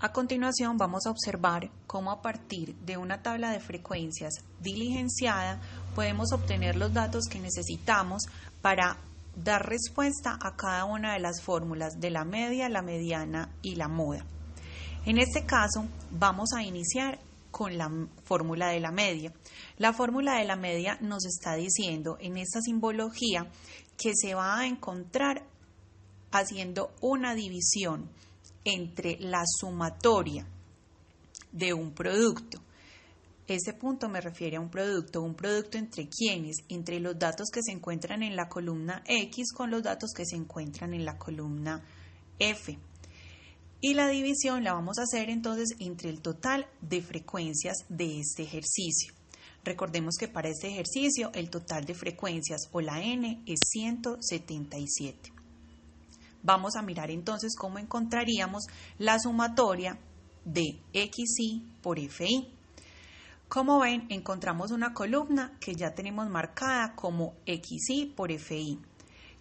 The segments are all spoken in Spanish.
A continuación vamos a observar cómo a partir de una tabla de frecuencias diligenciada podemos obtener los datos que necesitamos para dar respuesta a cada una de las fórmulas de la media, la mediana y la moda. En este caso vamos a iniciar con la fórmula de la media. La fórmula de la media nos está diciendo en esta simbología que se va a encontrar haciendo una división entre la sumatoria de un producto. Este punto me refiere a un producto entre quiénes, entre los datos que se encuentran en la columna X con los datos que se encuentran en la columna F. Y la división la vamos a hacer entonces entre el total de frecuencias de este ejercicio. Recordemos que para este ejercicio el total de frecuencias o la N es 177. Vamos a mirar entonces cómo encontraríamos la sumatoria de XI por FI. Como ven, encontramos una columna que ya tenemos marcada como XI por FI.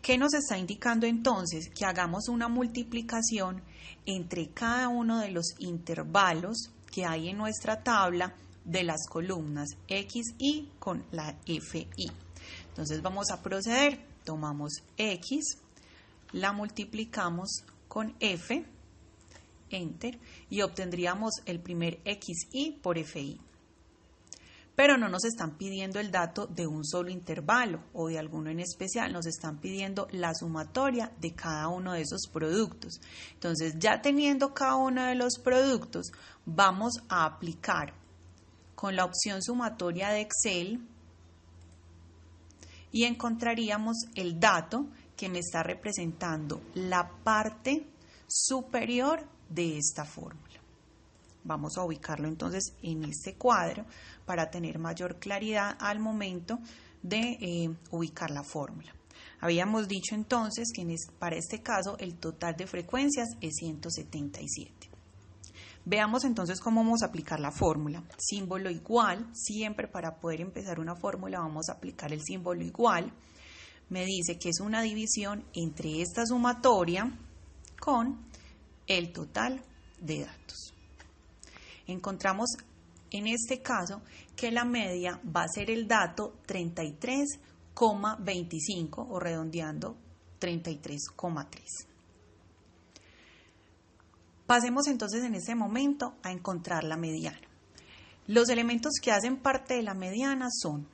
¿Qué nos está indicando entonces? Que hagamos una multiplicación entre cada uno de los intervalos que hay en nuestra tabla de las columnas XI con la FI. Entonces vamos a proceder, tomamos X, la multiplicamos con F, Enter, y obtendríamos el primer XI por FI. Pero no nos están pidiendo el dato de un solo intervalo o de alguno en especial, nos están pidiendo la sumatoria de cada uno de esos productos. Entonces, ya teniendo cada uno de los productos, vamos a aplicar con la opción sumatoria de Excel y encontraríamos el dato que me está representando la parte superior de esta fórmula. Vamos a ubicarlo entonces en este cuadro para tener mayor claridad al momento de ubicar la fórmula. Habíamos dicho entonces que para este caso el total de frecuencias es 177. Veamos entonces cómo vamos a aplicar la fórmula. Símbolo igual, siempre para poder empezar una fórmula vamos a aplicar el símbolo igual. Me dice que es una división entre esta sumatoria con el total de datos. Encontramos en este caso que la media va a ser el dato 33,25 o redondeando 33,3. Pasemos entonces en este momento a encontrar la mediana. Los elementos que hacen parte de la mediana son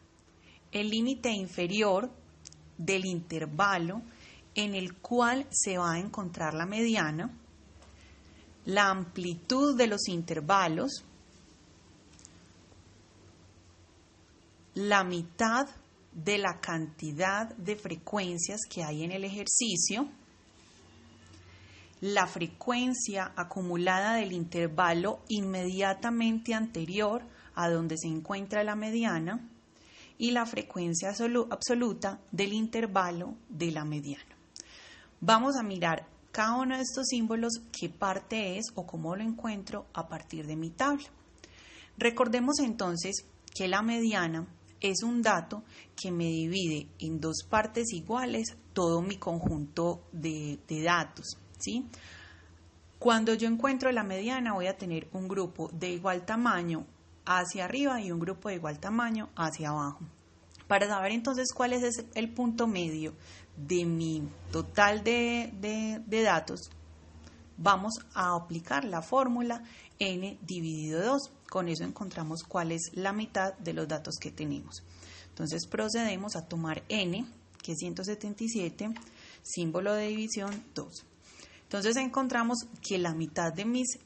el límite inferior del intervalo en el cual se va a encontrar la mediana, la amplitud de los intervalos, la mitad de la cantidad de frecuencias que hay en el ejercicio, la frecuencia acumulada del intervalo inmediatamente anterior a donde se encuentra la mediana, y la frecuencia absoluta del intervalo de la mediana. Vamos a mirar cada uno de estos símbolos, qué parte es o cómo lo encuentro a partir de mi tabla. Recordemos entonces que la mediana es un dato que me divide en dos partes iguales todo mi conjunto de datos, ¿sí? Cuando yo encuentro la mediana voy a tener un grupo de igual tamaño hacia arriba y un grupo de igual tamaño hacia abajo. Para saber entonces cuál es el punto medio de mi total de datos, vamos a aplicar la fórmula n dividido 2. Con eso encontramos cuál es la mitad de los datos que tenemos. Entonces procedemos a tomar n, que es 177, símbolo de división 2. Entonces encontramos que la mitad de mis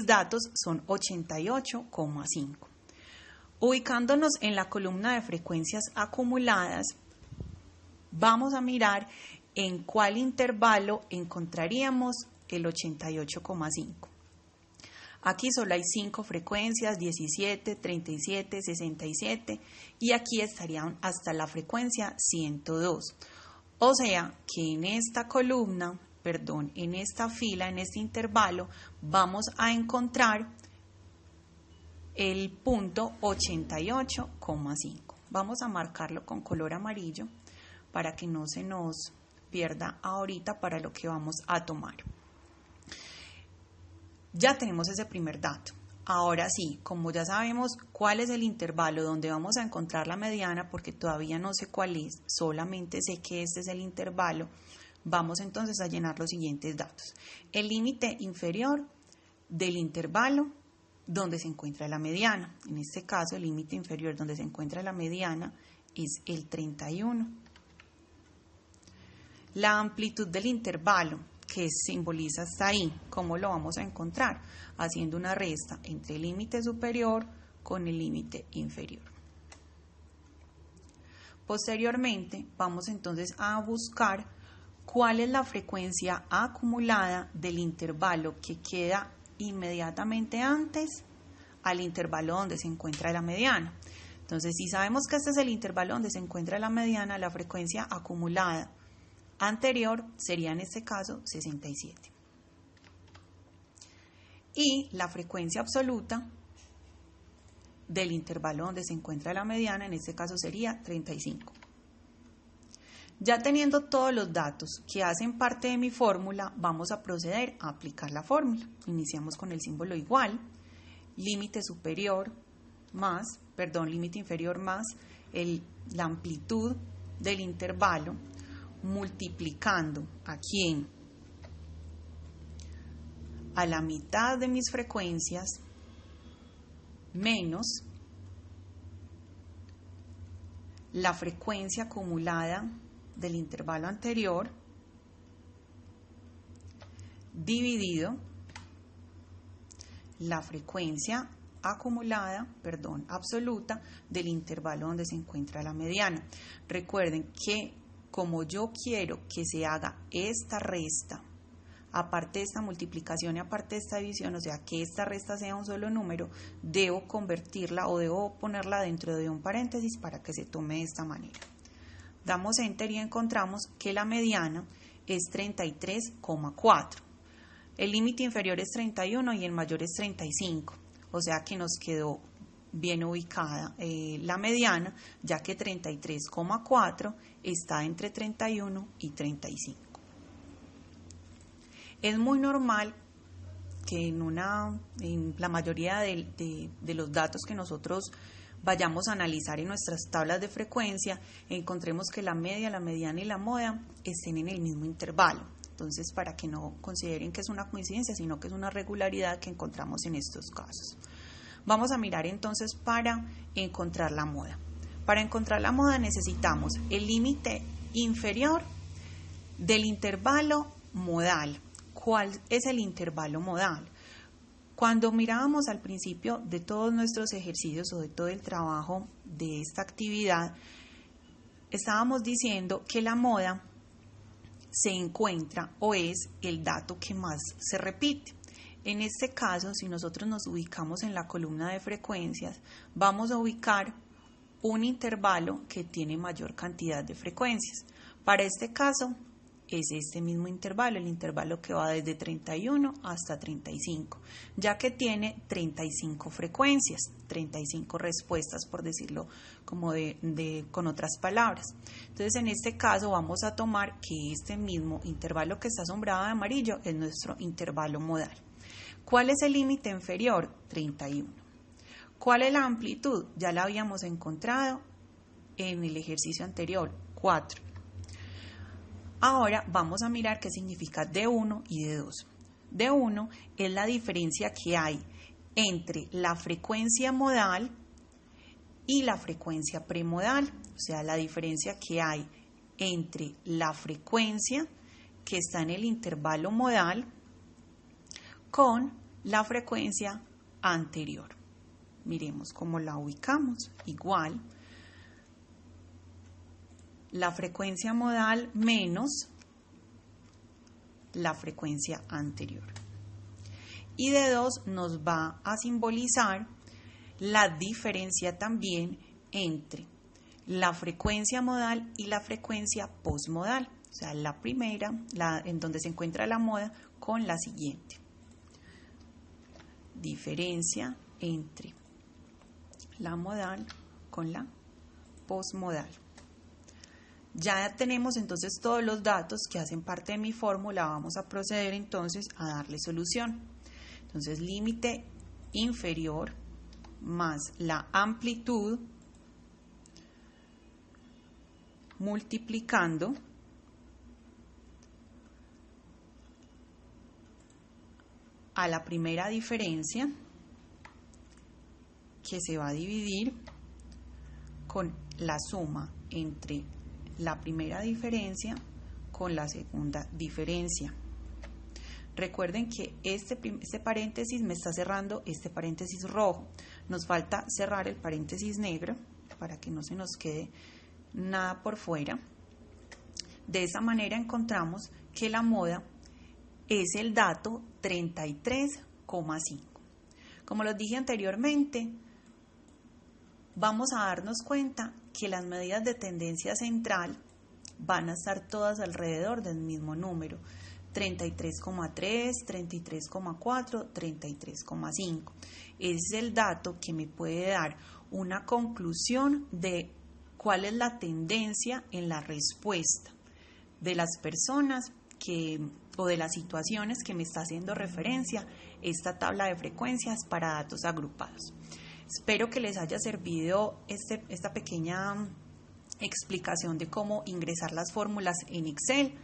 datos son 88,5. Ubicándonos en la columna de frecuencias acumuladas, vamos a mirar en cuál intervalo encontraríamos el 88,5. Aquí solo hay 5 frecuencias, 17, 37, 67 y aquí estarían hasta la frecuencia 102. O sea que en esta columna, en esta fila, en este intervalo, vamos a encontrar el punto 88,5. Vamos a marcarlo con color amarillo para que no se nos pierda ahorita para lo que vamos a tomar. Ya tenemos ese primer dato. Ahora sí, como ya sabemos cuál es el intervalo donde vamos a encontrar la mediana, porque todavía no sé cuál es, solamente sé que este es el intervalo, vamos entonces a llenar los siguientes datos. El límite inferior del intervalo donde se encuentra la mediana. En este caso, el límite inferior donde se encuentra la mediana es el 31. La amplitud del intervalo, que simboliza hasta ahí, ¿cómo lo vamos a encontrar? Haciendo una resta entre el límite superior con el límite inferior. Posteriormente, vamos entonces a buscar cuál es la frecuencia acumulada del intervalo que queda inmediatamente antes al intervalo donde se encuentra la mediana. Entonces, si sabemos que este es el intervalo donde se encuentra la mediana, la frecuencia acumulada anterior sería en este caso 67. Y la frecuencia absoluta del intervalo donde se encuentra la mediana, en este caso sería 35. Ya teniendo todos los datos que hacen parte de mi fórmula, vamos a proceder a aplicar la fórmula. Iniciamos con el símbolo igual, límite inferior más la amplitud del intervalo, multiplicando ¿a quién? A la mitad de mis frecuencias menos la frecuencia acumulada del intervalo anterior dividido la frecuencia absoluta del intervalo donde se encuentra la mediana. Recuerden que como yo quiero que se haga esta resta, aparte de esta multiplicación y aparte de esta división, o sea, que esta resta sea un solo número, debo convertirla o debo ponerla dentro de un paréntesis para que se tome de esta manera. Damos Enter y encontramos que la mediana es 33,4. El límite inferior es 31 y el mayor es 35. O sea que nos quedó bien ubicada la mediana, ya que 33,4 está entre 31 y 35. Es muy normal que en la mayoría de los datos que nosotros vayamos a analizar en nuestras tablas de frecuencia, encontremos que la media, la mediana y la moda estén en el mismo intervalo. Entonces, para que no consideren que es una coincidencia, sino que es una regularidad que encontramos en estos casos. Vamos a mirar entonces para encontrar la moda. Para encontrar la moda necesitamos el límite inferior del intervalo modal. ¿Cuál es el intervalo modal? Cuando mirábamos al principio de todos nuestros ejercicios o de todo el trabajo de esta actividad, estábamos diciendo que la moda se encuentra o es el dato que más se repite. En este caso, si nosotros nos ubicamos en la columna de frecuencias, vamos a ubicar un intervalo que tiene mayor cantidad de frecuencias. Para este caso, es este mismo intervalo, el intervalo que va desde 31 hasta 35, ya que tiene 35 frecuencias, 35 respuestas, por decirlo como con otras palabras. Entonces, en este caso vamos a tomar que este mismo intervalo que está sombreado de amarillo es nuestro intervalo modal. ¿Cuál es el límite inferior? 31. ¿Cuál es la amplitud? Ya la habíamos encontrado en el ejercicio anterior, 4. Ahora vamos a mirar qué significa D1 y D2. D1 es la diferencia que hay entre la frecuencia modal y la frecuencia premodal, o sea, la diferencia que hay entre la frecuencia que está en el intervalo modal con la frecuencia anterior. Miremos cómo la ubicamos. Igual, la frecuencia modal menos la frecuencia anterior. Y D2 nos va a simbolizar la diferencia también entre la frecuencia modal y la frecuencia posmodal, o sea, la primera, en donde se encuentra la moda, con la siguiente. Diferencia entre la modal con la posmodal. Ya tenemos entonces todos los datos que hacen parte de mi fórmula, vamos a proceder entonces a darle solución. Entonces, límite inferior más la amplitud multiplicando a la primera diferencia, que se va a dividir con la suma entre la primera diferencia con la segunda diferencia. Recuerden que este paréntesis me está cerrando este paréntesis rojo. Nos falta cerrar el paréntesis negro para que no se nos quede nada por fuera. De esa manera encontramos que la moda es el dato 33,5. Como los dije anteriormente, vamos a darnos cuenta que las medidas de tendencia central van a estar todas alrededor del mismo número: 33,3, 33,4, 33,5. Es el dato que me puede dar una conclusión de cuál es la tendencia en la respuesta de las personas o de las situaciones que me está haciendo referencia esta tabla de frecuencias para datos agrupados. Espero que les haya servido esta pequeña explicación de cómo ingresar las fórmulas en Excel.